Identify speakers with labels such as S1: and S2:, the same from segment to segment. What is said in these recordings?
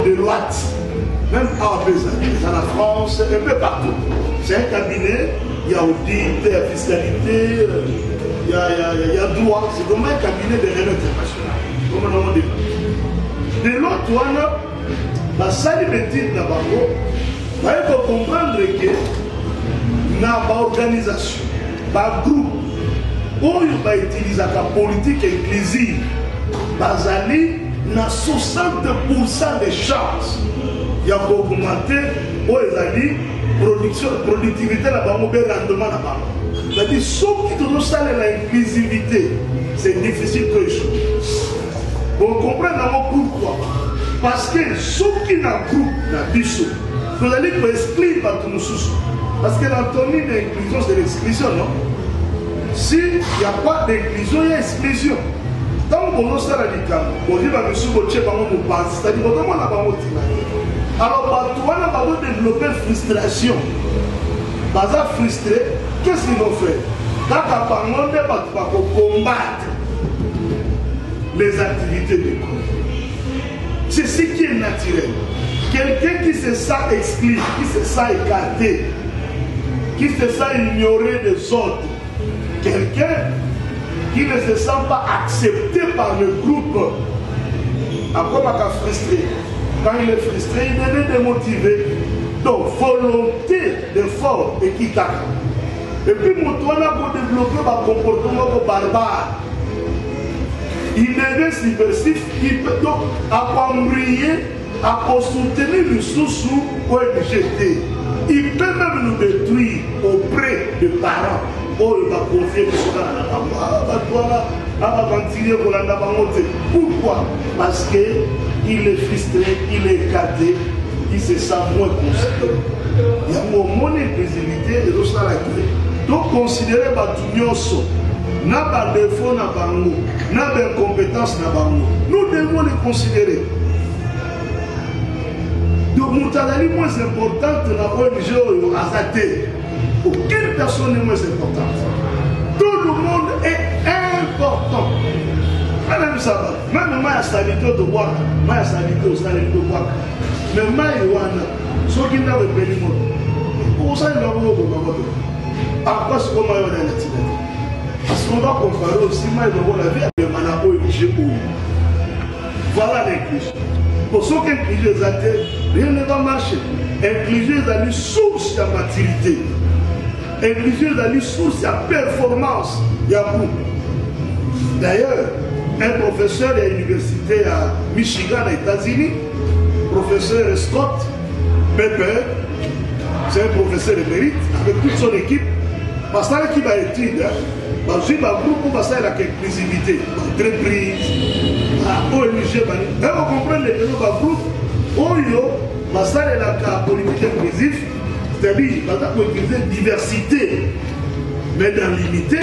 S1: de droite, même à la France, un peu partout. C'est un cabinet, il y a audit, il y a fiscalité, il y a droit. C'est vraiment un cabinet de renommée internationale. De l'autre, on a salle de métier d'abord. Il faut comprendre que dans l'organisation, dans le groupe, où il va utiliser la politique inclusive, basali na 60% de chances il y a augmenter où ils productivité là bas rendement là bas. C'est-à-dire ceux qui te salle l'inclusivité, c'est difficile que je. Vous comprenez pourquoi? Parce que ceux qui n'ont groupe na biso, vous allez exclure par tout nous. Parce que l'antonym d'inclusion c'est l'exclusion, non? S'il n'y a pas d'inclusion, il y a exclusion. Tant qu'on a ça là, on dit que monsieur Boché va nous passer, c'est-à-dire qu'on a pas alors, tu vas développer frustration. Baza frustré, qu'est-ce qu'ils vont faire? Quand on va combattre les activités de l'école. C'est ce qui est naturel. Quelqu'un qui se sent exclu, qui se sent écarté, qui se sent ignoré des autres, quelqu'un qui ne se sent pas accepté par le groupe, encore pas frustré. Quand il est frustré, il devient démotivé. Donc, volonté d'effort équitable. Et puis, mon toit pour développer un comportement barbare. Il devient subversif, il peut donc apprendre, à soutenir le sous-sous ou le jeter. Il peut même nous détruire auprès des parents. Oh, il va confier le soda à la pourquoi? Parce qu'il est frustré, il est écarté, il se sent moins considéré. Il y a un moment d'inclusivité de l'autre à donc considérer Batumioso, n'a pas de défaut, n'a pas de compétence, nous devons les considérer. Donc, nous avons moins importante dans l'ONG Azate. Aucune personne n'est moins importante. Tout le monde est important. Même ça va. Même moi, je suis de boire. Moi, je suis de boire. Mais moi, je suis de boire. Je suis de boire. Pour ça, il y a beaucoup de boire. À quoi est-ce qu'on va aller dans la tête? Parce qu'on va comparer aussi, moi, je vais la vie avec le Manabo et le Géo. Voilà l'inclusion. Pour ceux qui incluent les athées, rien ne va marcher. Inclusion est une source de maturité. Inclusion est une source de performance. Il y a beaucoup. D'ailleurs, un professeur à l'université à Michigan, aux États-Unis, professeur Scott Pepper, c'est un professeur émérite avec toute son équipe. Parce que l'équipe a étudié, il y a un groupe pour passer à l'inclusivité, entreprise, à ONG. Vous comprenez le groupe Oyo, parce que la politique inclusive, c'est-à-dire pour utiliser diversité, mais dans limité,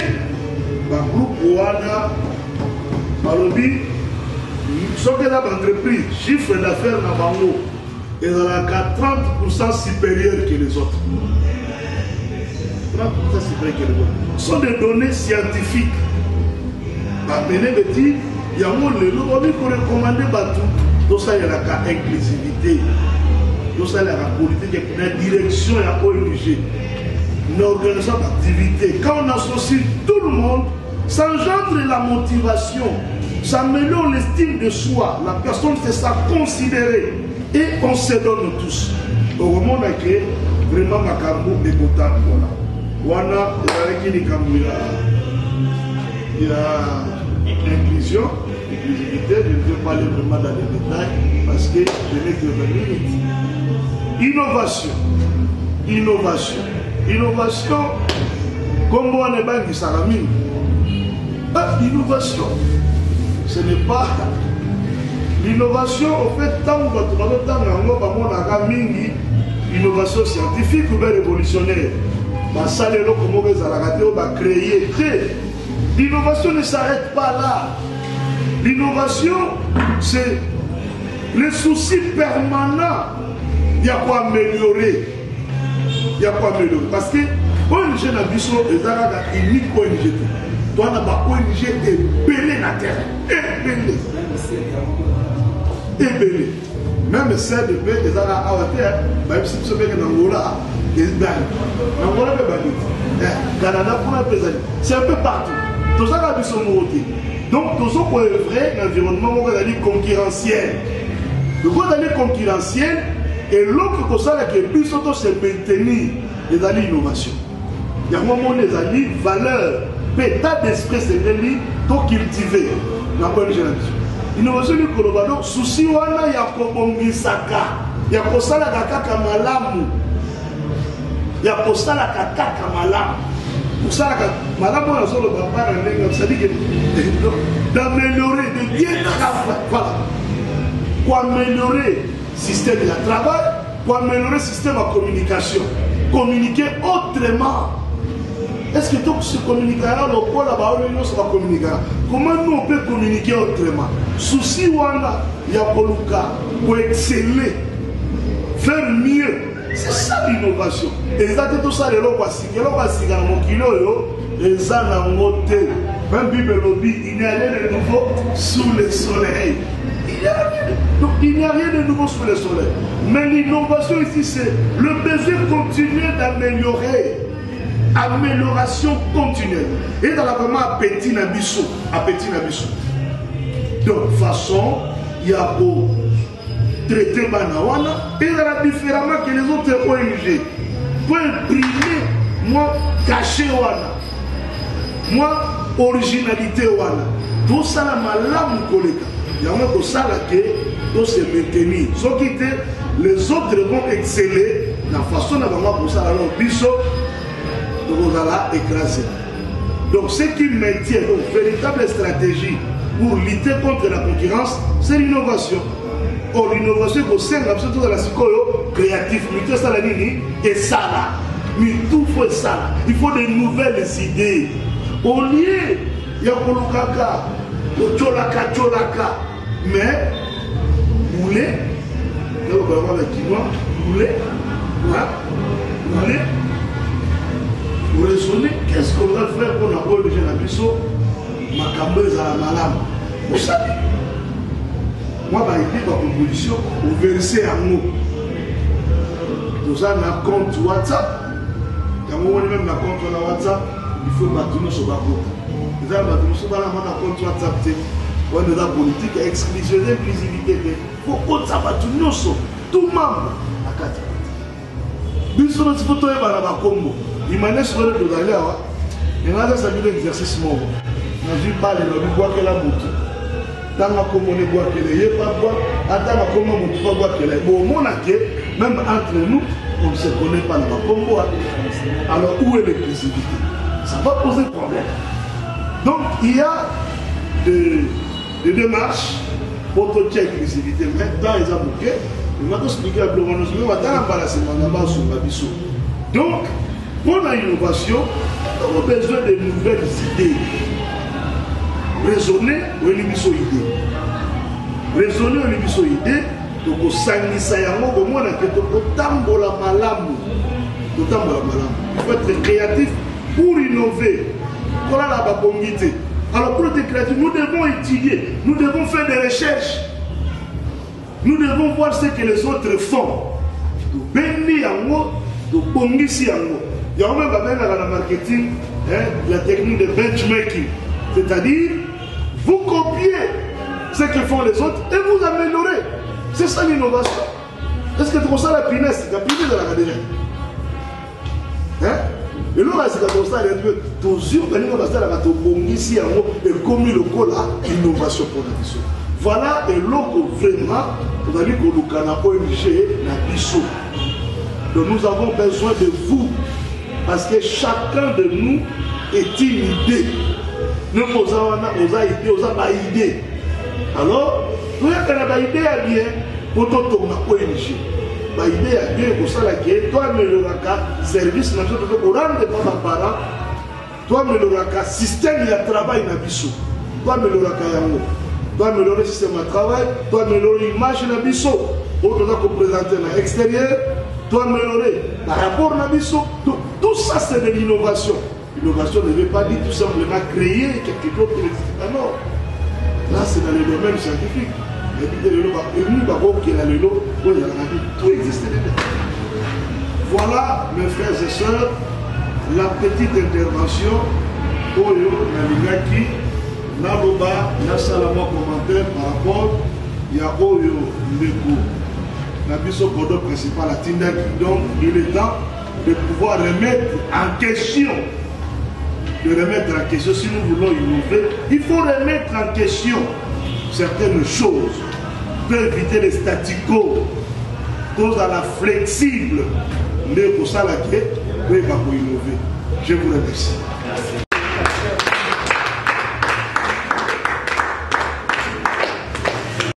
S1: le groupe Ouana, Malobi, ce que l'entreprise, chiffre d'affaires dans Bango, est à 30% supérieur que les autres. 30% supérieur que les autres. Ce sont des données scientifiques. Il y a un monde qui recommande tout ça, il y a la inclusivité, tout ça, il y a la politique, la direction, il y a ONG, une organisation d'activité. Quand on associe tout le monde, ça engendre la motivation, ça améliore l'estime de soi, la personne se sent considérée et on se donne tous. Au moment où vraiment Makambo est potent. Voilà, il y a l'inclusion, l'inclusivité, je ne vais pas aller vraiment dans les détails parce que je n'ai que 20 minutes. Innovation. Innovation, comme on est bien qui s'aramine. Innovation, ce n'est pas. L'innovation, au fait, tant que nous avons innovation scientifique ou bien révolutionnaire. L'innovation ne s'arrête pas là. L'innovation, c'est le souci permanent. Il y a quoi améliorer. Parce que ONG n'a pas unique ONG. Toi, on a pas ONG ébélé la terre. Ébélé. Même CDP, ils ont même si vous savez que Angola, Canada pour un président. C'est un peu partout. Tout ça a vu son côté. Donc, tout ça pour œuvrer un environnement concurrentiel. Le quoi d'aller concurrentiel et l'autre que ça qui est plus surtout c'est maintenir les alliés innovation. Il y a un moment les alliés valeurs, état d'esprit c'est les tout cultiver dans la génération. Innovation du Colorado, souci wana ya kobongisaka, ya kosala kaka malamu, ya kosala kaka malamu. Pour ça, madame, on a solo papa, c'est-à-dire d'améliorer, de bien travailler. Voilà. Pour améliorer le système de travail, pour améliorer le système de communication. Communiquer autrement. Est-ce que tout ce communication, le pôle là-bas, on va communiquer? Comment nous on peut communiquer autrement? Souci, il y a pour exceller, faire mieux. C'est ça l'innovation. Et ça, tout ça, les lois, dans mon kilo, et ça, dans mon thé. Même Bible lobby, il n'y a rien de nouveau sous le soleil. Il n'y a rien de nouveau sous le soleil. Mais l'innovation ici, c'est le besoin continuel d'améliorer. Amélioration continuelle. Et dans la vraiment appétit n'abissou. Appétit n'abissou. De toute façon, il y a beau traiter Banawana et il y a différemment que les autres ONG. Pour imprimer, moi, cacher Wana. Moi, originalité Wana. Tout ça, la malame collègue. Il y a un peu ça que tout se maintenir. Sauf que les autres vont exceller dans la façon dont pour ça, alors, biso, nous allons écraser. Donc, ce qui maintient une véritable stratégie pour lutter contre la concurrence, c'est l'innovation. Or, l'innovation, c'est surtout dans la psychologie créative. Mais tout ça, et ça là. Mais tout faut ça. Il faut de nouvelles idées. Au lieu, il y a Kolukaka, Tcholaka. Mais, vous voulez, vous voulez, vous raisonnez, qu'est-ce qu'on va faire pour avoir le jeune abisso, ma cambeuse à la malade. Vous savez, moi, je vais dire ma proposition, vous versez un mot. Nous avons un compte WhatsApp. Quand on a même un compte WhatsApp, il faut bâtir sur la route. Nous avons bâti sur la compte WhatsApp. On a la politique exclusionnelle, inclusivité. Il faut qu'on s'abatte tout membre à 4. Nous sommes tous les Combo. Il m'a laissé le d'aller à il m'a laissé un exercice mort. Je ne pas le bois que la boutique. Dans ma commune, bois que les pas bois, attends ma commune, pas bois que les bon, mon même entre nous, on ne se connaît pas dans ma combo. Alors où est l'exclusivité? Ça va poser problème. Donc il y a des démarches pour toute l'exclusivité. Maintenant, ils ont bouqué. Il m'a expliqué à Blondeau, mais on va t'embarrasser sur ma bissou. Donc, pour l'innovation, on a besoin de nouvelles idées. Raisonner ou éliminer idée. Raisonner ou éliminer idée, donc au sanguissa yango, au moins on a que tambola malamu. Il faut être créatif pour innover. Voilà la babongité. Alors pour être créatif, nous devons étudier, nous devons faire des recherches. Nous devons voir ce que les autres font. Béni yango, de bongisi yango. Il y a même dans le marketing la technique de benchmarking. C'est-à-dire, vous copiez ce que font les autres et vous améliorez. C'est ça l'innovation. Est-ce que tu vois ça la pinesse? La pinesse de la cadence. Et là, c'est comme ça, toujours, et comme le col à innovation pour la mission. Voilà, et l'autre vraiment, vous allez que le Canada ONG la mission. Donc nous avons besoin de vous, parce que chacun de nous est une idée. Nous avons une idée. Alors, nous avons une idée à bien pour tout le ONG. L'idée est bien pour ça que toi, le service, pour rendre pas ma parent, toi, le système de travail, toi, le améliorer le système de travail, toi, améliorer l'image de l'habisso, pour présenter à l'extérieur, toi, améliorer le rapport de l'habisso. Tout ça, c'est de l'innovation. L'innovation ne veut pas dire tout simplement créer quelque chose qui n'existe pas. Non. Là, c'est dans le domaine scientifique. Tout existe déjà. Voilà, mes frères et sœurs, la petite intervention Oyo Nalingaki, Naloba, Nassalama commentaire par rapport à Oyo Ndeko, Nabiso Kodo principal à Tindaki. Donc, il est temps de pouvoir remettre en question. De remettre en question, si nous voulons innover, il faut remettre en question certaines choses pour éviter les statu quo, cause à la flexible, mais pour ça, pour innover. Je vous remercie. Merci.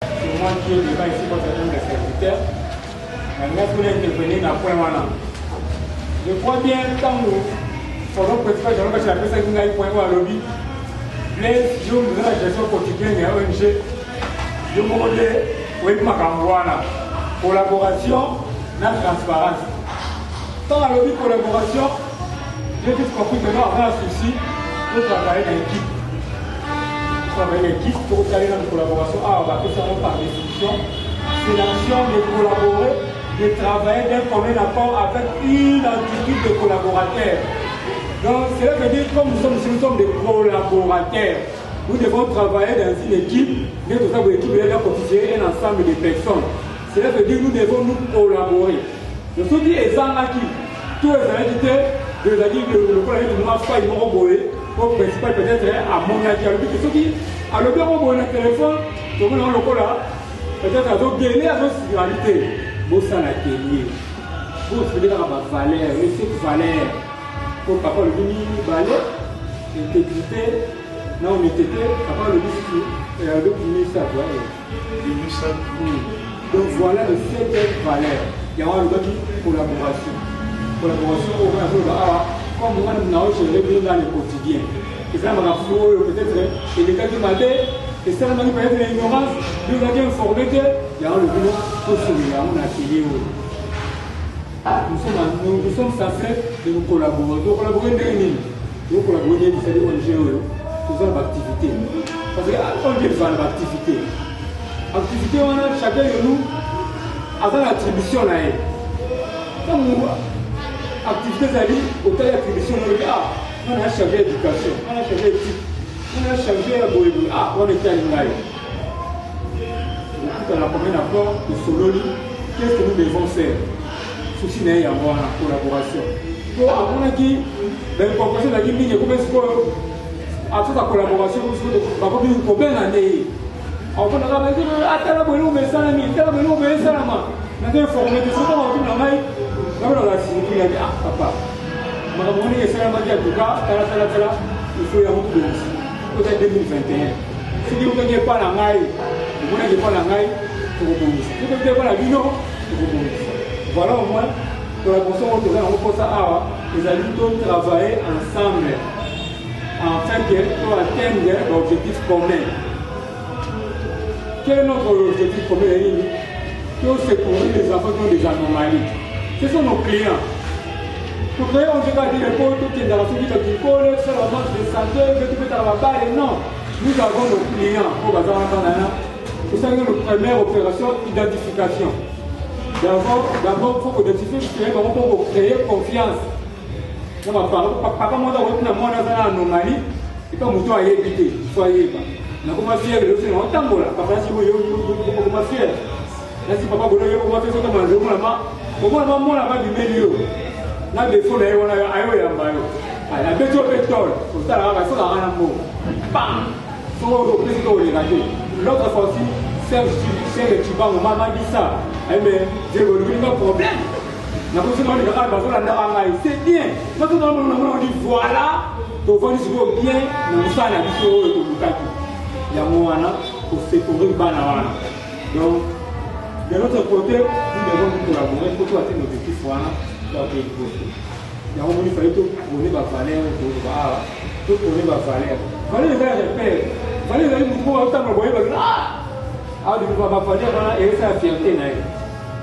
S2: C'est moi qui ai devant ici pour certains des serviteurs. Maintenant, vous intervenir dans le point voilà. Je crois bien quand nous faisons principal, je vais appeler ça qui n'a point à lobby. Les jours de la gestion quotidienne et ONG, je me demande où est ma collaboration, la transparence. Dans la lobby collaboration, j'ai tout compris que nous avons un souci de travailler dans l'équipe. Travailler dans l'équipe pour travailler dans la collaboration. Ah, on va faire ça par définition. C'est l'action de collaborer, de travailler d'un commun accord avec une entité de collaborateurs. Donc, c'est là que dire, comme nous sommes des collaborateurs, nous devons travailler dans une équipe, mais tout ça, l'équipe est là pour constituer un ensemble de personnes. C'est là que dire, nous devons nous collaborer. Je suis dit, les gens qui, tous les entités, je veux dire, le collègue de moi, ils m'ont envoyé, au principal peut-être à mon avis, à l'objet. Ceux qui, à l'objet, on envoie un téléphone, tout le monde dans le là, peut-être à d'autres délais, à d'autres sécurité. Vous ça l'atelier. Vous savez dans ma valeur, laissez valeur. Pour papa le mini balai, intégrité, non honnêteté, papa le mini, le ministre à toi. Donc voilà le 7e valeur. Il y a un collaboration. Collaboration au moins comme on a dans le quotidien. Et ça m'a peut-être, et les gars du matin, et ça m'a peut-être l'ignorance, nous avons informé qu'il y a un boulot pour se dire, on a atelier. Nous sommes censés de nous collaborer. Nous collaborer nous collaborer avec les ONG, nous avons l'activité. Parce que quand on dit l'activité, l'activité, on a chacun de nous a l'attribution là. Comme activité, ça dit, autant d'attribution, on a changé l'éducation, on a changé l'éthique, on a changé la boélie. Ah, on est à l'image. Tout à la commune accord de Sololi, qu'est-ce que nous devons faire? Souci n'est pas avoir la collaboration. Pour avoir qui, l'incorporation de la Guinée, comme est-ce que à toute la collaboration, vous avez une combien d'années? On peut dire, attends, on met ça, on met ça, on a informé de ce qu'on a vu dans la main. On a signé, il a dit, ah, papa, on a dit, c'est la magie, en tout cas, il faut y avoir tout de suite. Peut-être 2021. Si vous n'avez pas la maille, vous n'avez pas la maille, vous pouvez si vous n'avez pas la vino, vous pouvez. Voilà au moins, pour la personne qui est en train de travailler ensemble afin d'atteindre l'objectif commun. Quel est notre objectif commun? Que secourir les enfants qui ont des anomalies. Ce sont nos clients. Pour créer un jeu de l'école, toute génération qui est l'école, c'est la manche de santé, que tu peux travailler. Non, nous avons nos clients pour la c'est ça que notre première opération, identification. D'abord, il faut identifier comment pour créer confiance. Papa, moi, dans une anomalie, et quand vous soyez évité, soyez pas. On a commencé à faire le temps, papa, si vous commencez à faire. Là, si papa, vous avez commencé à faire le temps, comment la main du milieu? Là, des fois, on a un baillot. La bête au pétrole, au stade, il faut un mot. Bam! Il faut les rater. L'autre fois aussi, c'est le Tiban, maman dit ça. Mais j'ai pas de problème. C'est bien. Maintenant, on dit voilà, tu vas dire bien, nous sommes à l'issue de Bukaki. Il y a un moment pour sécuriser le banana. Donc, de l'autre côté, nous devons nous collaborer pour atteindre nos objectifs. Il y a un moment où il fallait tout donner ma valeur, tout donner ma valeur. Il fallait les repères. Il fallait les repères pour autant me voir. Ah, du coup, ma valeur, et c'est la fierté.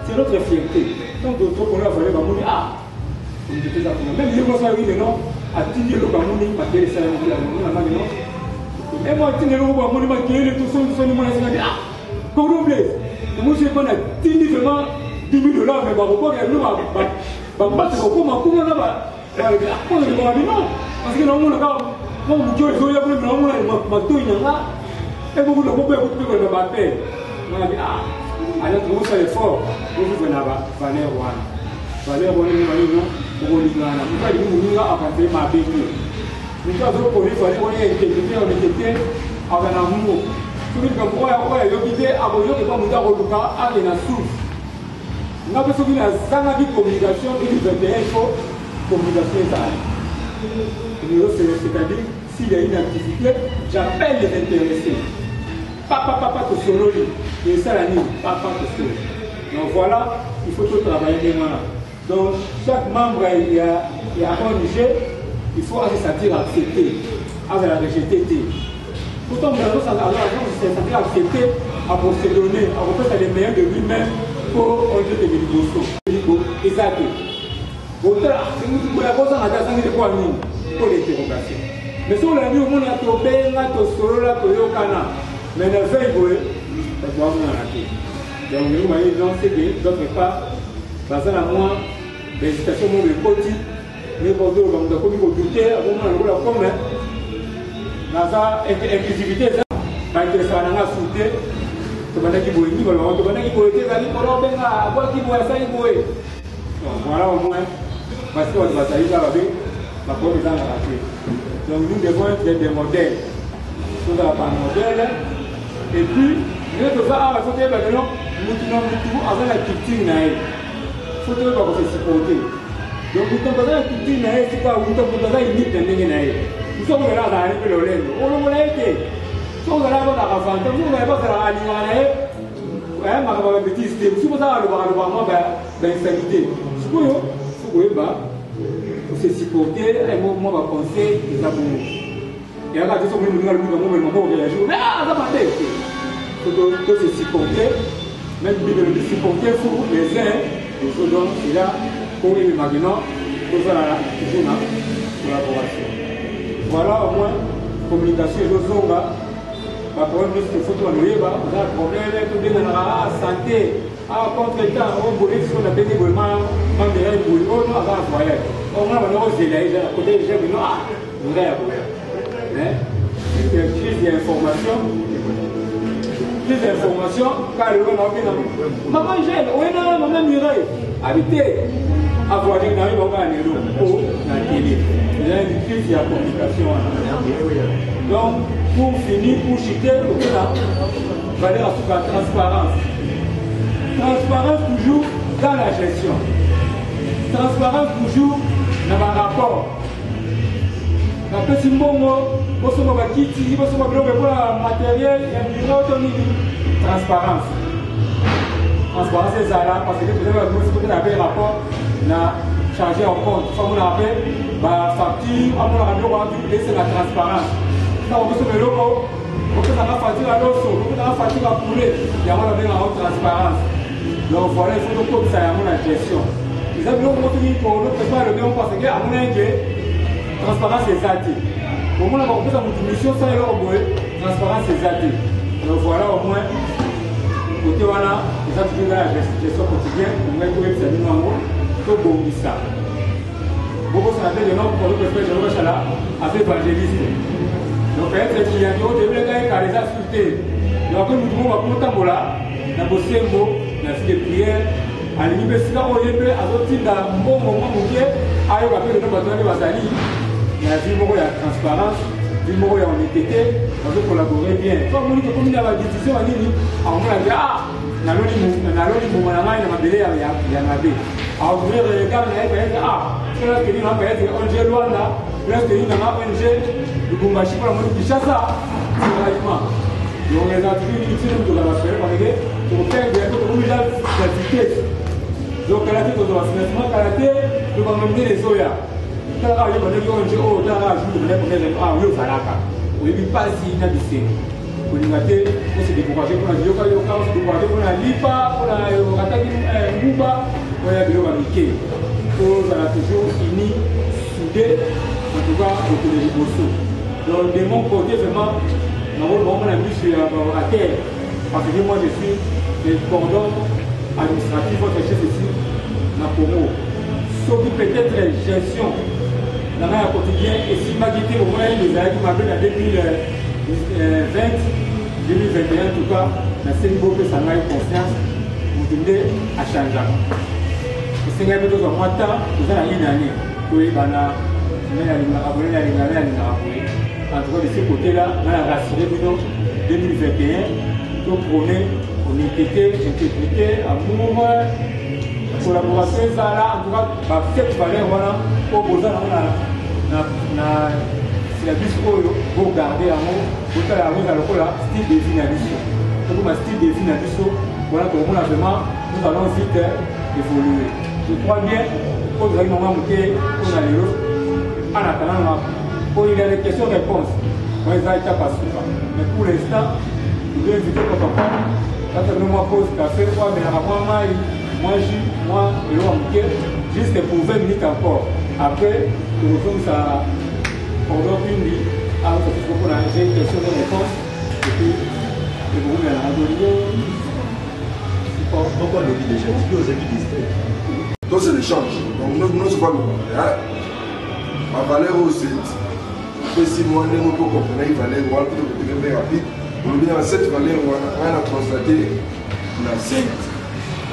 S2: C'est notre fierté. Donc, d'autres qu'on a fallu, ah, même si je pense que non, à tirer le Bamouni, ma télé, ça la main, non. Et moi, tirer le Bamouni, ma télé, tout ça, nous sommes ah, cordon bleu. Moi, je connais 10 000 vraiment 10 000 $, mais par rapport à nous, parce que non, mon Dieu, je vais vous dire, et beaucoup de gens peuvent me battre. Alors, vous savez fort, vous venez là-bas, Valère One. Valère One, vous allez vous dire, à partir de ma béquille. Nous avons pour les Valère One, on était avec un amour. Tout le monde, il y a des gens qui ont été à la source. Nous avons besoin de communication et de communication. C'est-à-dire, s'il y a une activité, j'appelle les intéressés. Papa, solo, et ça la nuit, papa, solo. Donc voilà, il faut tout travailler bien là. Donc, chaque membre, il y a un budget, il faut se sentir accepté, avec la rejeter. Pourtant, nous allons se sentir accepté, à se donner, à représenter les meilleurs de lui-même pour enlever des vidéos. Exact. Pour l'interrogation. Mais si on a dit au monde, on a fait solo, mais on a fait donc, nous voyons d'autre part, dans un mois, l'hésitation de côté, mais pour nous, on a commis au douter, on a comme dans sa inclusivité, pas intéressant à la souté, voilà au moins, parce qu'on va salir là avec la première dans la clé. Donc nous devons être des modèles. Nous avons un modèle. Et puis, nous devons avoir un modèle maintenant, nous devons avoir la culture naïve. Il faut que nous se supporter. Donc nous devons avoir la culture naïve, c'est pas nous devons avoir une limite de naïve. Nous sommes là dans la règle de l'Olène. On l'a été. Nous sommes là dans la rafante. Nous n'avons pas la naïve. Ouais, ma petit système. Si vous avez le vraiment d'instabilité. Oui, pour se supporter, un moment va penser des amours. Et alors, ils sont venus nous dire que nous avons réagi. Mais ça va être. Il faut se supporter, même de supporter pour les uns, les autres, et là, pour les maintenant, pour faire toujours la collaboration. Voilà au moins, communication et autres zones. Le problème, c'est qu'il faut que nous ayons un problème, tout le monde a la santé. Contre-temps, on voulait que on a béni vraiment, on a béni, on a voyage. On a osé là, à côté des gens, nous avons crise d'information. Crise d'information, car le monde a fait maman gêne, on est là, maman muraille. Habitez, avoir des navis, on va aller au la télé. Il y a une crise de communication. Donc, pour finir, pour chuter, on va aller à la transparence. Transparence toujours dans la gestion. Transparence toujours dans le rapport. La petite bongo, vous avez un kiti, vous avez un matériel, un bureau, transparence. Transparence, c'est ça là, parce que vous avez un rapport, chargé en compte. Vous avez une facture, c'est la transparence. Quand vous avez le logo, vous avez une facture à l'osso, vous avez une facture à poulet, il y a une transparence. Donc voilà, il faut que ça ait la gestion. Les amis, on va dire qu'on ne peut pas le bien parce que à mon avis, transparence est zati. Au moins, on va faire une mission sans le robot, transparence est zati. Donc voilà, au moins, côté voilà, les activités de la gestion quotidienne, on va trouver que c'est un nombre de bon ça. Beaucoup se rappellent le nom pour le préfet de l'Ochala, avec évangéliste. Donc, peut-être qu'il y a des autres qui ont les insultés. Donc, nous devons voir comment là, dans vos symbole. Merci de prière. À l'université, on est prêt à sortir d'un bon moment où il y a un peu de bâton de Bazali. Il y a la transparence, il y a l'honnêteté, on veut collaborer bien. Quand on dit que comme il y a la décision, on dit on va dire ah, on a l'autre moment, on a belé à Yamabé. Alors, vous regardez, ah, c'est là que nous avons fait ONG Luanda, là que nous avons ONG Lubumbashi pour la mode de Chassa. Donc, les activités utilisées de la sphère, parce que pour faire des activités, donc, la vie de la financement, nous allons mener les soya. Quand on a dit que on a ajouté on ne pas si inhabité. Pour les mater, on s'est découragé pour la yoga, on s'est découragé pour la lipa, pour la Mouba, pour la Bilobanike. On a toujours unis, soudés, en tout cas, autour des Bosso. Donc, de mon côté, vraiment, on a mis sur la terre. Parce que moi, je suis le cordon administratif, votre chef ici, na Congo. Sauf peut-être gestion, dans le quotidien, et si ma guité au moins les années qui m'appellent en 2020, 2021 en tout cas, dans ce niveau que ça m'a eu confiance, vous devez à changer. Et c'est un peu de temps, vous avez une année, oui, bana, mais elle m'a abonné, elle m'a abonné. En tout cas, de ce côté-là, on a rassuré 2021, donc on était intégrité, amour, collaboration, ça là, en tout cas, cette valeur, voilà, au besoin, c'est la bus pour garder l'amour, pour faire la rose à l'école, style de finalisation. Donc, style de finalisation, voilà, pour nous, vraiment, nous allons vite évoluer. Je crois bien, au dernier moment, on a l'euro, en attendant, il y a des questions-réponses. Moi, ils n'ont pas su. Mais pour l'instant, je vais inviter notre papa. Quand je me pose café, moi, juste pour 20 minutes encore. Après, je retourne ça pendant une nuit. Alors, j'ai une question de réponse. Et puis, je vous mets à la radio.
S3: Pourquoi le dit déjà? C'est aux amis distraits.
S4: Donc, c'est l'échange. Donc, nous ne sommes pas en valeur aussi. Si moi, je ne peux pas comprendre, il fallait voir tout le monde rapide. Pour le bien, cette valeur, on a constaté la 5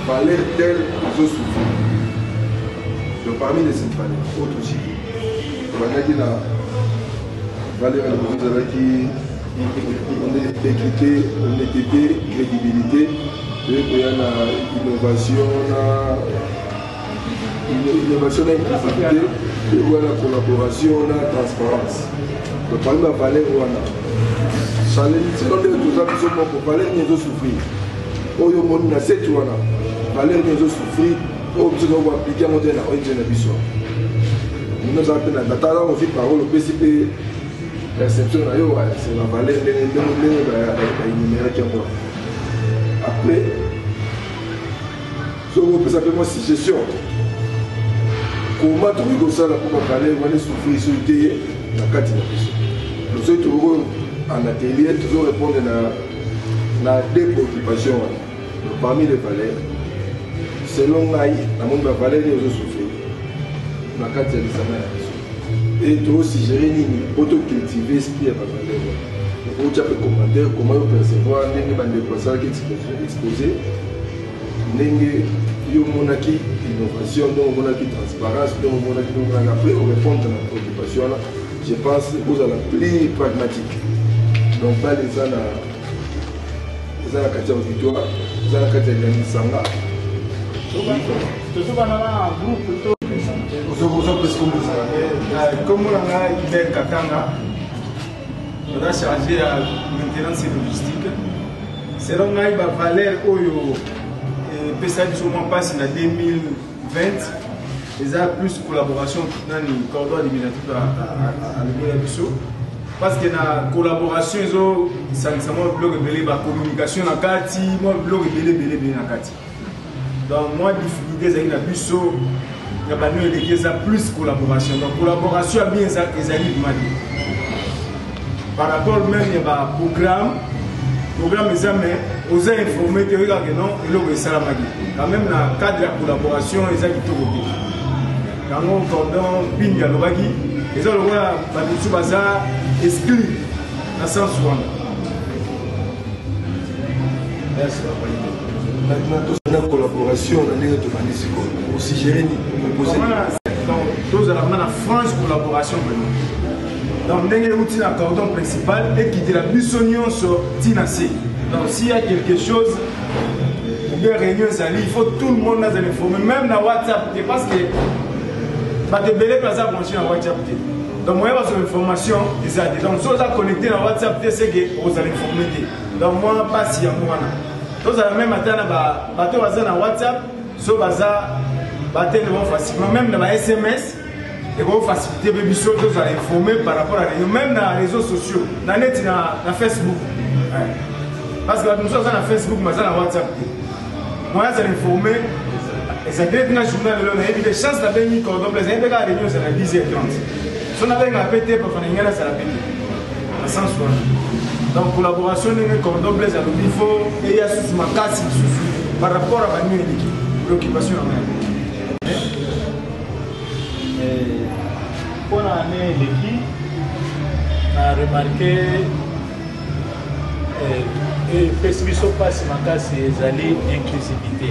S4: valeurs telles que souffrent. Donc, parmi les 5 valeurs, autre aussi. On a dit la valeur qui on est équité, honnêteté, crédibilité. Il y a l'innovation, l'innovation et l'inclusivité. Et voilà la collaboration, la transparence. Donc, parmi la valeur, c'est dans les deux ans qui sont morts pour parler, ils ont souffert. Oh, il y a 7 ans, valeur, ils ont souffert. Oh, ils ont appliqué à mon dernier, ils ont besoin. Nous avons la talent, on vit parole, le PCP, perception, c'est la valeur, numérique. Après, ce qu'on peut simplement suggestion. Comment tu veux que ça pour parler, on est souffrir sur le thé, la carte de la question. Nous sommes en atelier, toujours répondre à deux préoccupations. Parmi les valeurs, selon l'AI, la monde va valeur et aux souffrir. La carte de la question. Et tu aussi gérer une auto-cultiver l'esprit à la valeur. Donc, tu as fait commentaire, comment vous percevoir, les personnes qui sont exposées. Il y a innovation, donc on a transparence, donc on a après on répond à la préoccupation. Je pense que vous êtes plus pragmatique. Donc pas les gens à la carte auditoire, les gens à la carte de Nisanga.
S5: Comme on a Hubert Katanga, on a chargé la maintenance et logistique. Selon moi, il va valer au PSA du moment passe en 2020. Ils ont plus de collaboration dans le cordon administratif à l'Union. Parce que la collaboration, ils ont bloc de la communication dans la carte, moi bloc de la carte. Donc moi, difficulté, c'est qu'il y a plus de collaboration. Donc collaboration a bien exalté par rapport même il y a un programme examen, aux informés que non, il y a salamagi. Quand même dans le cadre de la collaboration, ils ont dit tout. Quand on cordon ping à l'obagi, ils ont le droit de bazar exclu dans le sens où
S4: merci. Maintenant, la collaboration, on a aussi gérer
S5: tous à la franche collaboration. Donc, nous avons un cordon principal et qui est la buissonnion sur Tinasé. Donc, s'il y a quelque chose, ou bien réunion, il faut tout le monde nous informer, même dans WhatsApp, parce que les belles places branchées dans WhatsApp. Donc, moi, j'ai une information, donc, si vous êtes connecté dans WhatsApp, c'est que vous allez informer. Donc, moi, pas si à moi. Donc, même matin, dans WhatsApp, si vous avez facilement, même dans SMS. Et vous faciliter les choses, vous allez informer par rapport à la même dans les réseaux sociaux, dans net, dans Facebook. Parce que nous sommes dans Facebook, mais dans WhatsApp. Moi, je vais informer. Et ça devient un journal de l'ONU. Il y a des chances d'avoir mis cordon bleu. Il y a des réunions à 10h30. Si on avait un PT pour faire une réunion, ça va péter. Dans le sens où. Donc collaboration n'est cordon Blaise Alobi, il faut et il y a sous ma casse par rapport à ma nuit et l'occupation en même.
S3: Pour l'année l'équipe, on a remarqué et Pessimisme passe ma casse c'est l'inclusivité.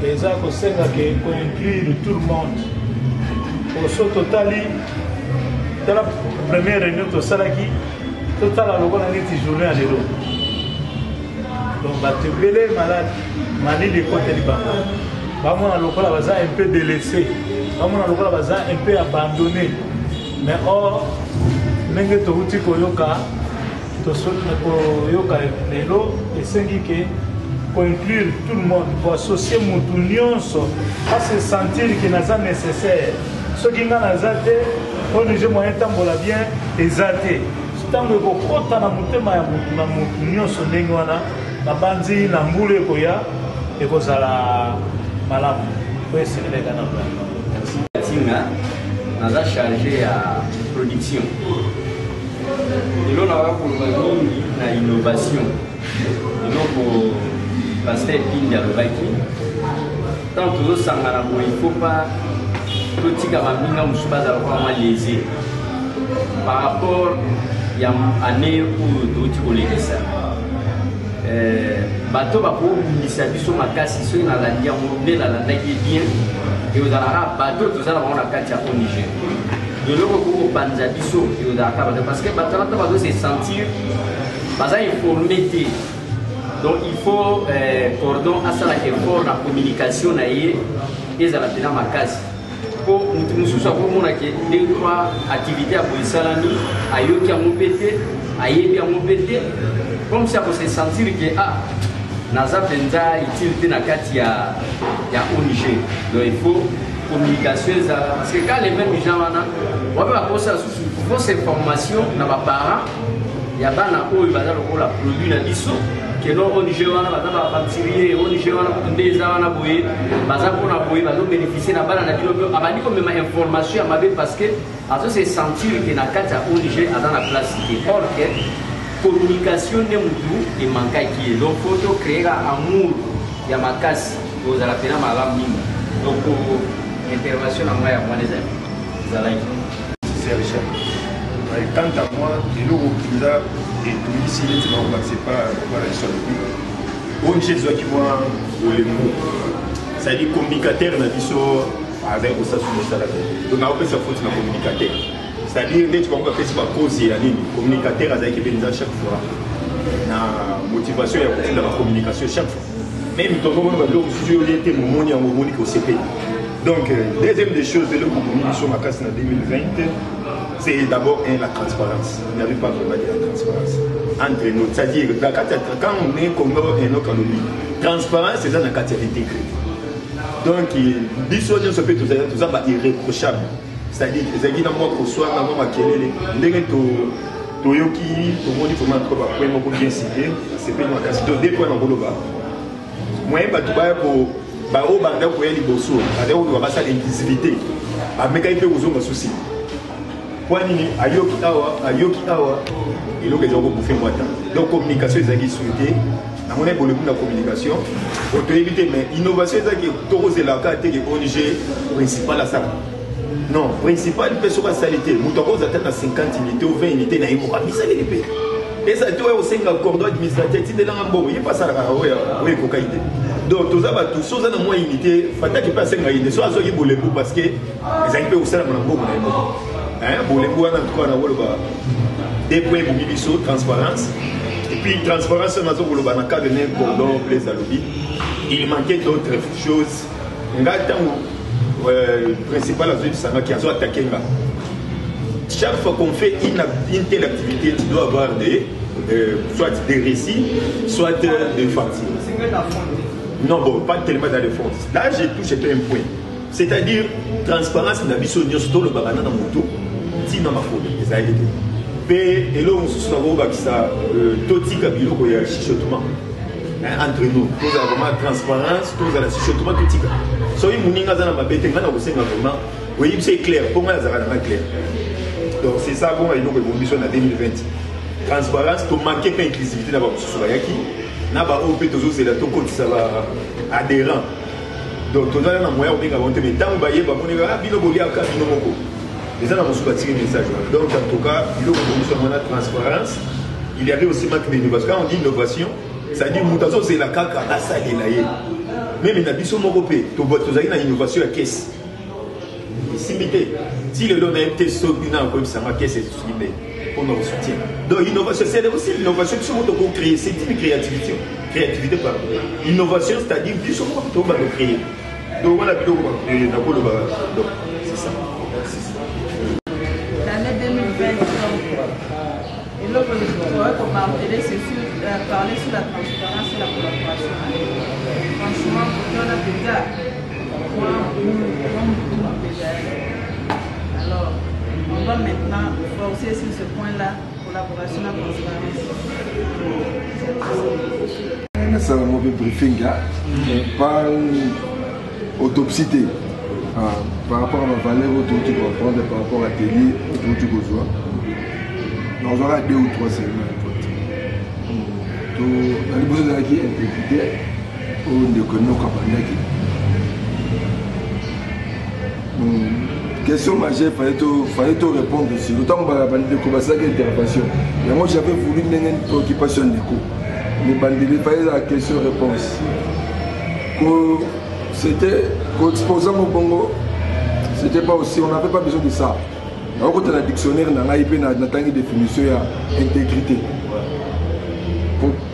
S3: Et ça qu'on inclut tout le monde. Au saut total, dans la première réunion de Salaki, total a l'occasion de journée à l'élo. Donc, tu es malade, mani de côté du banc. Vraiment, on a l'occasion un peu délaissé. Vraiment, on a l'occasion un peu abandonné. Mais or, n'engagez pas tout koyoka, to saut koyoka l'élo et c'est que pour inclure tout le monde, pour associer mon union, à se sentir qu'il n'est pas nécessaire. Ce qui est nécessaire, on est moyen de temps bien exalté. Si on veut qu'on ait mon union, la bandi, la moule, et qu'on a la malade. Oui, c'est le gars.
S6: On a chargé à production. Et là, on a pour l'innovation. Et non pour pasteur Pindi Alobaki. Tant que nous sommes à il ne faut pas tout ce qui est vraiment lésé par rapport à l'année où nous avons ça. Bateau va pour l'initiative sur ma casse, si on a la ligne, on a la ligne bien, et on a la bateau, tout ça, on a la carte au Niger. De l'eau au Banzabiso, et on a la parce que bateau va se sentir, parce qu'il faut mettre. Donc il faut cordon à ça effort la communication et ça la tenir ma case. Pour nous souvent pour moi que deux trois activités à Boïsalami, à Yoki à Moupété, à Yebi à Moupété, comme ça pour se sentir que ah Naza Benza utilité na kati ya Niger. Donc il faut communication parce que quand les mêmes gens on va passer à fausse information na ba parents ya bana oyo bazalo ko la produit na biso que non au Niger wana bazaba bactéries au Niger wana ndeza wana boye bazako na boye bazo bénéficier na bana na bilo abandi ko même information ya mabe parce que azo se sentir que na kati au Niger a dans la place qui or que communication de mutu et manka qui donc faut créer amour ya makasi aux ala pena malam mingi donc intervention na moi les amis zalai
S5: c'est Richard. Quant à moi, et le Rokunda et tout ici, les gens ne sont pas sur le but. On est chez eux qui voient les mots. C'est-à-dire communicateur, on a dit ça avec au sens où ça. Donc on a fait sa faute dans le communicateur. C'est-à-dire que on a fait ça cause et communicateur a été béni chaque fois. La motivation est dans la communication chaque fois. Même quand on a été mon monde, on a au CP. Donc, deuxième des choses, le communication sur ma casse en 2020. C'est d'abord la transparence. Il n'y avait pas vraiment de la transparence entre nous. C'est-à-dire quand on est comme un autre transparence, c'est ça dans la catégorie. Donc, l'histoire se fait tout ça irréprochable. C'est-à-dire que les gens qui sont là, les gens Toyoki, tout le monde dit comment on peut bien citer, c'est pas une casse. Donc, des points dans le bas. Moi, je vais pour Bao Banda pour les bossos, c'est-à-dire qu'on va passer l'invisibilité. Mais quand il fait aux hommes, souci. Ayoki Awa, et l'autre est beaucoup fait moi. Donc, communication, c'est qui souhaité. À mon avis, pour le coup de la communication, pour éviter, mais innovation, c'est qui est la carte de ONG principale à ça. Non, principal, il peut se passer à l'été. Nous avons atteint à 50 unités ou 20 unités dans les mois. Mais ça, il est et ça, tu as aussi un cordon administratif, tu es dans un bon, il n'y a pas ça à la cocaïne. Donc, tout ça, tout ça, dans moins unité, il faut que tu passes à une soit à ce pour les bouts parce que les gens peuvent aussi avoir un bon. Pour les bouts, en tout cas, on a des points pour Bibiso, transparence. Et puis, transparence, on a pour le cas de un cordon, Blaise Alobi. Il manquait d'autres choses. On a le principal à ce qui a attaqué. Chaque fois qu'on fait une telle activité, tu dois avoir soit des récits, soit des factures. Non, bon, pas tellement dans les fonds. Là, j'ai touché un point. C'est-à-dire, transparence, on a vu sur le babana dans mon dos. Si non, ma faute, ça a été. Et là, on se souvient que ça, Toti Kabilo, il y a un chichotement. Entre nous, tous avons vraiment transparence, tous avons chichotement, tout ça. Si vous avez un peu de temps, vous avez vraiment, oui, c'est clair, pour moi, c'est clair.
S7: Donc c'est ça bon, et donc évolution en 2020. Transparence, tu manques pas inclusivité dans la société. Na ba OP toujours c'est la toko ça va adhérent. Donc tu as un moyen de faire mais tant ba yeba ko nga bino bolia ka bino moko. Les gens ont souvent message. Donc en tout cas, il y a une transparence. Il y avait aussi manque d'innovation. Quand on dit innovation, ça dit mutation c'est la caca à saler là. Même dans biso mokopé, tu vois tu as une innovation à caisse. Si le donne un test sur une comme ça ma caisse est soutenu. On nous soutient. Donc l'innovation, c'est aussi l'innovation qui sont créer, c'est une créativité. Créativité pardon. Innovation, c'est-à-dire plus souvent on va créer. Donc voilà, donc c'est ça.
S8: L'année 2020, et là, on va parler sur la transparence et la collaboration. Franchement, on a déjà alors, on va maintenant forcer sur ce point-là, collaboration et transparence.
S4: C'est un mauvais briefing, pas autopsie. Par rapport à ma valeur, tu vas prendre par rapport à tes livres, tu vas voir. On aura 2 ou 3 semaines. Dans les besoins qui sont intégrés, on ne connaît pas. Question majeure, il fallait te répondre dessus. D'autant qu'on va parler de commencer avec l'intervention. Mais moi j'avais voulu une préoccupation d'écho. Mais il fallait la question-réponse. C'était qu'exposant au Bongo, c'était pas aussi, on n'avait pas besoin de ça. Alors quand on a un dictionnaire, on a une définition d'intégrité.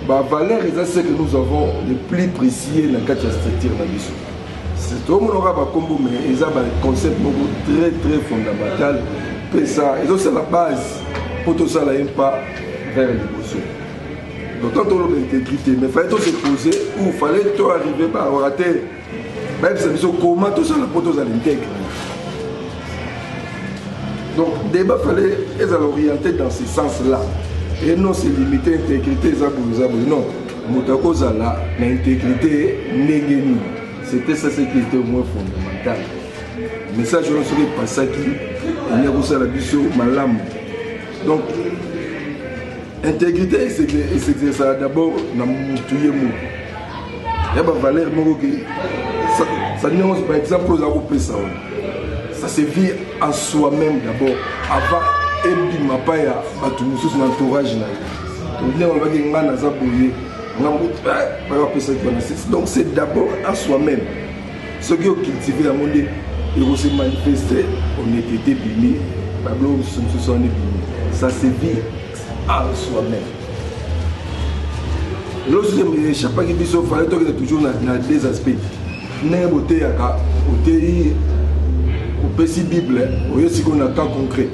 S4: La valeur, c'est ce que nous avons le plus précis dans le cadre de la structure de la mission. C'est tout le monde aura un combo, mais ils ont un concept très très fondamental. Et ça, c'est la base pour tout ça, là, pas vers l'émotion. Donc quand on a l'intégrité, mais il fallait se poser où il fallait tout arriver à rater. Même si comment tout ça, pour tout ça l'intègre. Donc le débat fallait être orienté dans ce sens-là. Et non se limiter à l'intégrité, non. Moutako Zala, l'intégrité négénie. C'était ça ce qui était au moins fondamental. Mais ça, je ne serais pas ça qui il y a aussi la vision malam. Donc, intégrité, c'est ça d'abord dans mon tuyé mot. Il y a une valeur ça dit par exemple aux Européens. Ça se vit en soi-même d'abord. Avant, et ma paille à tout le entourage. Donc c'est d'abord à soi-même. Ce qui est cultivé à mon monde, il va se manifester, on est été béni, ça se vit à soi-même. Lorsque je chaque fois qu'il fallait toujours dans deux aspects. N'importe au petit Bible, au y qu'on a cas concret.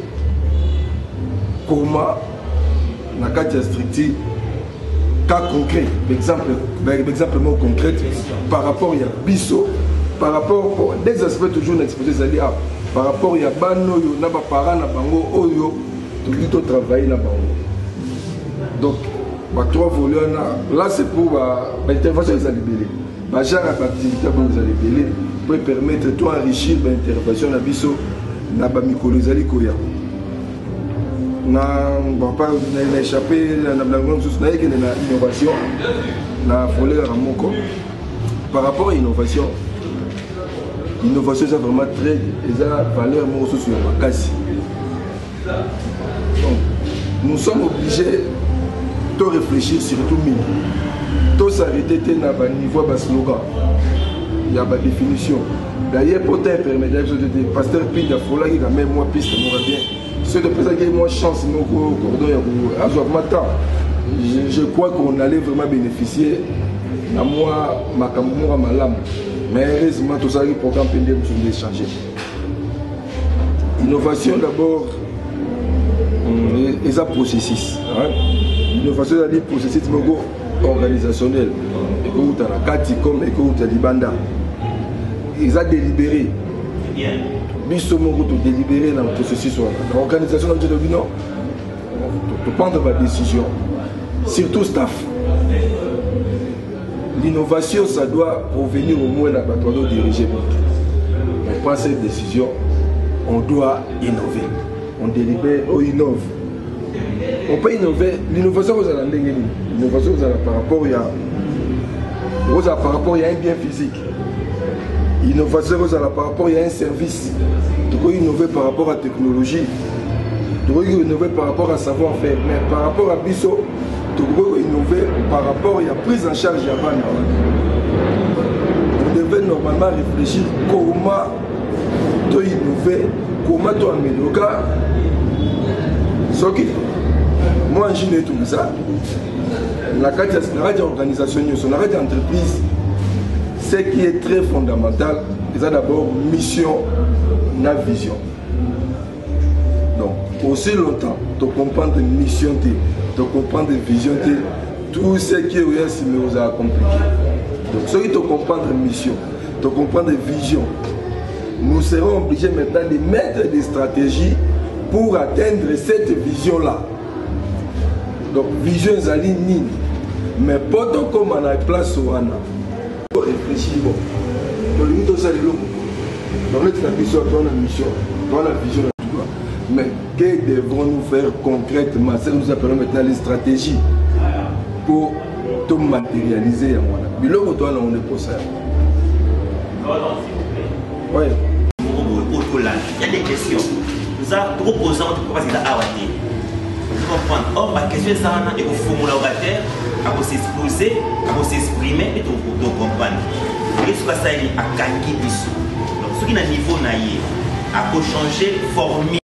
S4: Comment dans le cas de structure, cas concret, exemple concret, par rapport à Bisso, par rapport aux des aspects toujours exposés, c'est-à-dire par rapport à Bano, il y a des parents, tout travailler là-bas. Donc, trois volets, là c'est pour l'intervention des libérés. Genre l'activité vous allez libérer pour permettre de enrichir l'intervention de Bisso, na bamikolozali koya. Na pas échappé na innovation na volet à moko. Par rapport à l'innovation, l'innovation c'est vraiment très valeur sur la casse. Donc nous sommes obligés de réfléchir sur tout le monde. Tout s'arrêter à un niveau de slogan. Il y a une définition. D'ailleurs, pour t'intermédiaire, le pasteur Pinda Fola qui a même moi piste, bien. Ceux de présent qui ont moins chance, je crois qu'on allait vraiment bénéficier de moi, ma camoura, ma lame. Mais heureusement, tout ça, le programme Pinda sont changé. Innovation d'abord, et un processus. L'innovation, c'est-à-dire processus organisationnel. Et que vous avez la Katicom et que vous avez Libanda. Ils ont délibéré. Bisso Mongo to délibéré dans le processus. L'organisation a dit non, pour prendre ma décision, surtout staff. L'innovation, ça doit provenir au moins de l'abattoir dirigé. On prend cette décision, on doit innover. on délibère, on innove. On peut innover. L'innovation, vous allez l'innovation, vous allez par rapport à un bien physique. L'innovation, vous allez par rapport à un service. Tu peux innover par rapport à la technologie. Tu peux innover par rapport à savoir-faire. Mais par rapport à Bisso, tu peux innover par rapport à la prise en charge de la bande. Vous devez normalement réfléchir comment tu innover, comment tu améliorer. Ce qui, moi, je n'ai tout ça. La organisation, la entreprise, ce qui est très fondamental, c'est d'abord mission, la vision. Donc, aussi longtemps, tu comprends de mission, tu comprends de vision, tout ce qui est rien, c'est nous a compliqué. Donc, ceux qui te comprennent de mission, te comprennent de vision, nous serons obligés maintenant de mettre des stratégies pour atteindre cette vision-là. Donc, vision Zali Nini. Mais pas comme on a place au Rana. Il faut réfléchir. Donc, nous sommes allés là. Donc, notre mission, dans la mission, dans la vision. Mais que devons-nous faire concrètement? Ça nous appelle maintenant les stratégies pour tout matérialiser. Mais là, on est pour ça. Oui.
S9: Il y a des questions. Nous avons proposé de proposer. Vous comprenez? Or, ma question est ça, il faut formuler au bataire, il faut s'exposer, il faut s'exprimer, et tout comprendre. Qu'est-ce que ça est à Kangi Bissou? Donc, ce qui est à niveau naïe, il faut changer, former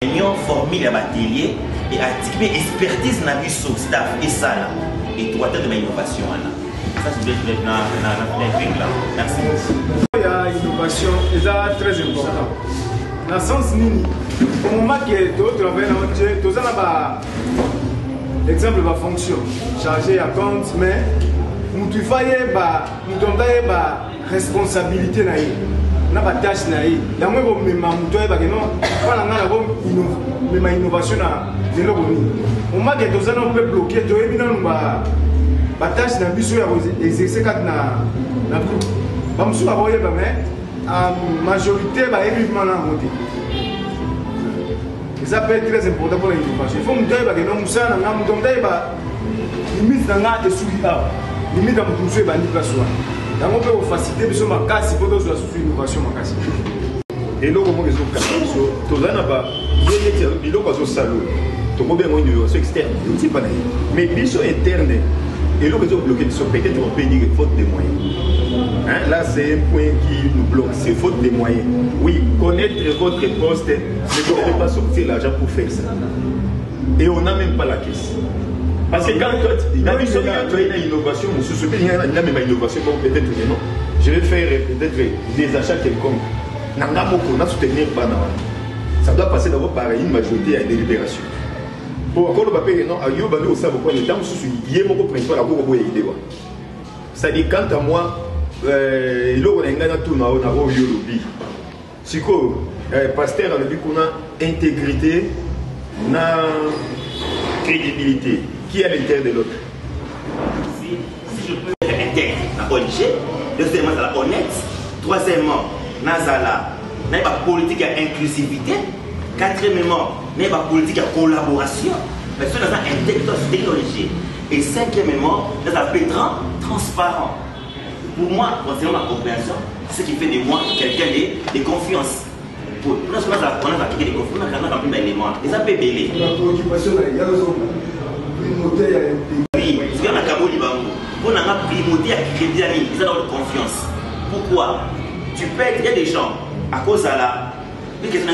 S9: l'atelier et activer expertise dans le staff et ça là. Et tout à de l'innovation. Ça, c'est bien dans là. Merci.
S5: Il y a l'innovation, et ça très important. Dans le sens nini, au moment que tu travailles dans le jeu, tu as l'exemple de la fonction, chargé à compte, mais nous devons responsabilité. Nous avons des tâches. Nous avons une innovation. Au moment que tu peux bloquer, tu as des tâches qui sont exercées dans le groupe. La majorité va évidemment la voter. Ça peut être très important pour l'innovation. Il faut que nous limite dans la limite dans le pouvoir de l'innovation. Donc on peut faciliter les casse pour d'autres innovation.
S7: Et là, comment ils ont cassé? Tout ça n'a pas. Il y a des salauds. Tout le monde a une innovation externe. Mais l'innovation interne. Et là, ils ont bloqué. Peut-être on peut dire faute de moyens. Hein? Là, c'est un point qui nous bloque, c'est faute de moyens. Oui, connaître votre poste, mais vous ne devez pas sortir l'argent pour faire ça. Et on n'a même pas la caisse. Parce que quand tu as une innovation, il y a même une innovation, peut-être non. Je vais faire peut-être des achats quelconques. On a soutenir pas. Ça doit passer d'abord par une majorité à une délibération. Pour encore le papier, non, il y a au sein de temps, il y a beaucoup de principes à vous aider. C'est-à-dire, quant à moi, il y a tout dans le lobby. Si le pasteur a le but qu'on a intégrité, na crédibilité, qui est à l'intérieur de l'autre.
S9: Si je peux être intègre, na ONG, deuxièmement, ça la honnête, troisièmement, na pas politique à inclusivité, quatrièmement, na pas politique à collaboration, mais c'est dans un intègre technologie. Et cinquièmement, dans un pétrin transparent. Pour moi, concernant ma compréhension, c'est ce qui fait de moi quelqu'un de confiance. Pour nous, on a appliqué des confiances, on a rempli d'éléments. Les AP belés.
S4: La préoccupation, il y a raison. Primauté à
S9: oui, c'est bien la Kaboli Bambou. On a primauté à crédit, ils ont de confiance. Pourquoi? Tu perds, il y a des gens, à cause de la. Il y a des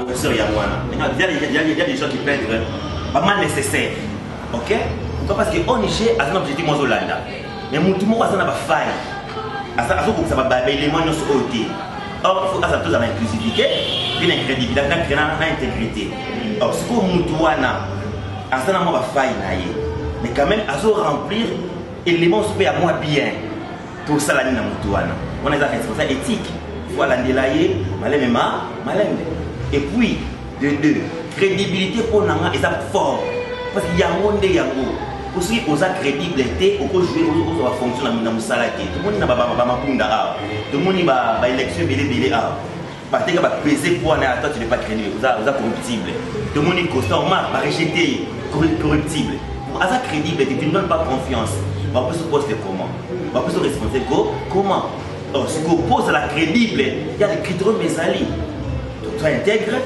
S9: professeurs, il y a des gens qui perdent pas mal nécessaire. Ok? Parce que l'ONG a un objectif moins Hollande. Mais tout le monde a une faille. Ça va être élément de côté. Or, il faut que ça l'inclusivité, l'incrédibilité, l'intégrité. Or, ce que nous a une faille. Mais quand même, à remplir l'élément à moi bien. Tout ça, on a des responsables éthiques. Il faut aller et puis, de deux, crédibilité pour nous est fort. Parce qu'il y a un monde qui pour ceux qui ont crédibilité, on peut jouer aux fonctions dans le salarié. Tout le monde n'a pas de tout le monde a élection. Parce que peser pour toi, tu n'es pas crédible, vous êtes corruptible. Tout le monde est constant, on m'a rejeté, corruptible. Pour être crédible, tu ne donnes pas confiance. On peut se poser comment? On peut se responsabiliser comment? Alors, ce qu'on pose à la crédible, il y a des critères mes alliés. Soit intègre,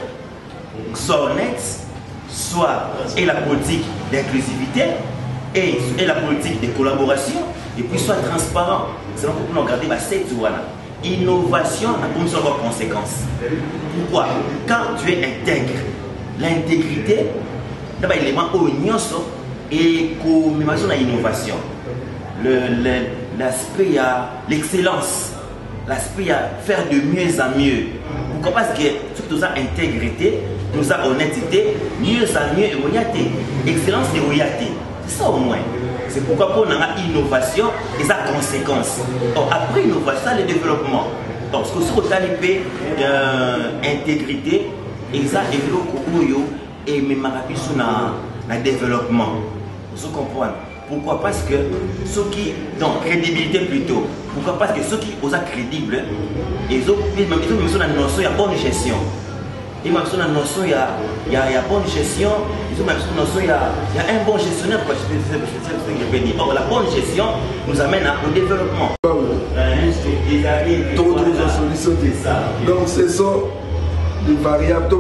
S9: soit honnête, soit et la politique d'inclusivité et la politique de collaboration, et puis soit transparent. C'est donc pour nous regarder cette innovation a comme ça leurs conséquences. Pourquoi? Quand tu es intègre, l'intégrité, d'abord l'élément oignon et commémoration de l'innovation. L'aspect à l'excellence, l'aspect à faire de mieux en mieux. Pourquoi? Parce que tout ça intégrité, tout ça honnêteté, mieux en mieux et royauté. Excellence et royauté. C'est ça au moins. C'est pourquoi on a innovation et sa conséquence. Donc, après innovation, le développement. Donc, ce que sur le intégrité, et ça est et même sur le développement. Vous comprenez? Pourquoi? Parce que ceux qui, donc crédibilité plutôt, pourquoi? Parce que ceux qui osent crédibles, ils ont une notion de bonne gestion. Ils ont une notion de bonne gestion, ils ont une notion il y a un bon gestionnaire. Or, la bonne gestion nous amène au développement.
S4: Donc, ce sont des variables,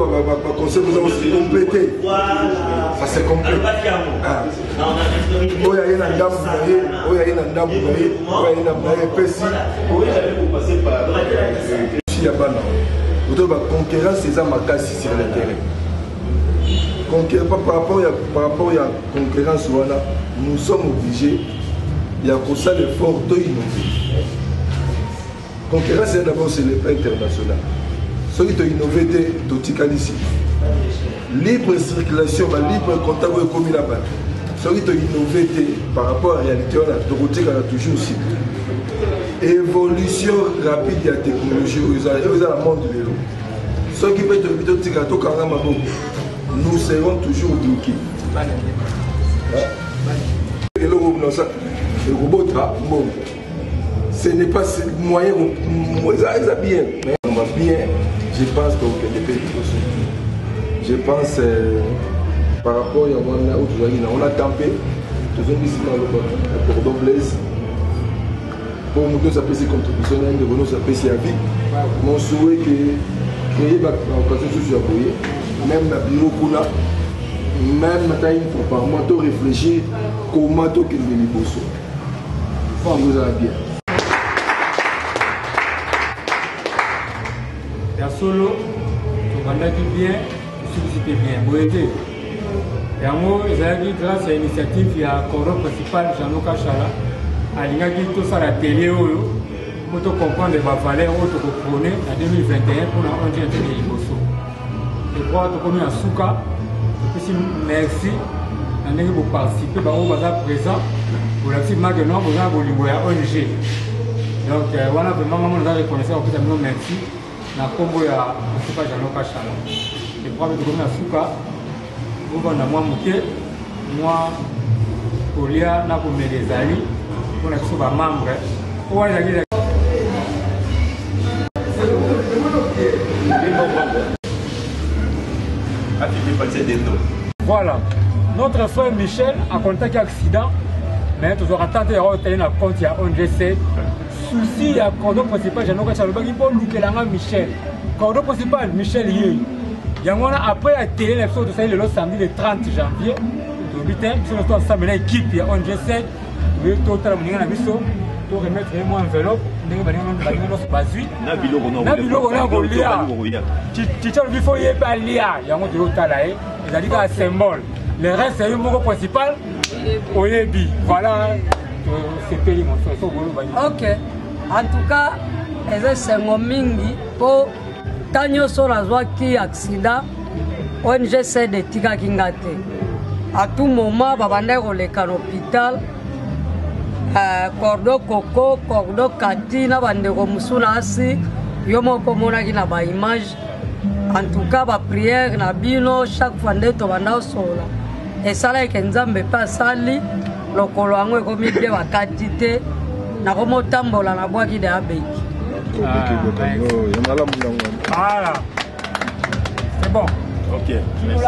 S4: conseil vous avez complété. Ça c'est complété. Concurrence, c'est ça ma casse sur le terrain. Par rapport à la concurrence, nous sommes obligés, il y a pour ça l'effort d'innover. Concurrence, c'est d'abord sur le plan international. Ceux qui ont innové, ici. Libre circulation, libre contact commun là-bas. Ceux qui ont innové par rapport à la réalité, on a toujours aussi. Évolution rapide de la technologie, vous avez le monde de l'eau. Ceux qui peuvent nous serons toujours bloqués. Et le robot, ce n'est pas moyen, ça bien. Mais on va bien, je pense que je pense par rapport à on a campé, nous sommes ici dans le cordon Blaise. Pour nous deux apprécier contribution, nous nous apprécier à vie. Mon souhait est que créer la occasion sur la même la bureau qu'on a, même une fois par mois, de réfléchir comment tu as les bosses. Vous allez bien.
S2: Il y a solo, tu vas bien, susciter bien. Vous aidez. Et en gros, grâce à l'initiative, il y a un corps principal, Jean-Luc Chala. Alingaki tout ça la télé pour comprendre les valeurs que vous prenez en 2021 pour la 11e de l'Ibosso. Je crois que vous avez un souka. Merci. Vous participez, vous êtes présent. Vous avez maintenant vous avez un ONG. Donc voilà vraiment nous avons reconnaissance au plus merci. Na combo ya pas Jean-Luc Chala. Je crois que vous avez un souka. Vous avez un moi moi Olia na pour mes amis. On a tous les membres. Voilà. Notre frère Michel a contacté l'accident, mais toujours tenté de retenir la compte à ONGC. Souci à cordon principal, j'ai noté Chalobaki pour Lukelanga Michel. Cordon principal, Michel Yé. Il y a après la télé, l'épisode de le samedi le 30 janvier. Nous sommes une équipe à ONGC. Tout le monde pour remettre une enveloppe, le reste c'est un mot principal. Voilà, c'est payé.
S10: Ok, en tout cas, c'est un mingi pour Tanyo Solazwa qui accident. ONGC de Tika Kingate. À tout moment, Babande Roleka l'hôpital. Cordon Coco, Cordon Katina, Bandeko Musula Asi, Yomo Komona qui n'a pas image. En tout cas, ma prière, na bino, chaque fois que tu vas sola. Et ça, là, Kenzambe pas sali, le Koloango est comme il y a quantité, na comme tambola na bois qui est abeki.
S2: Voilà. C'est bon.
S7: Ok, merci.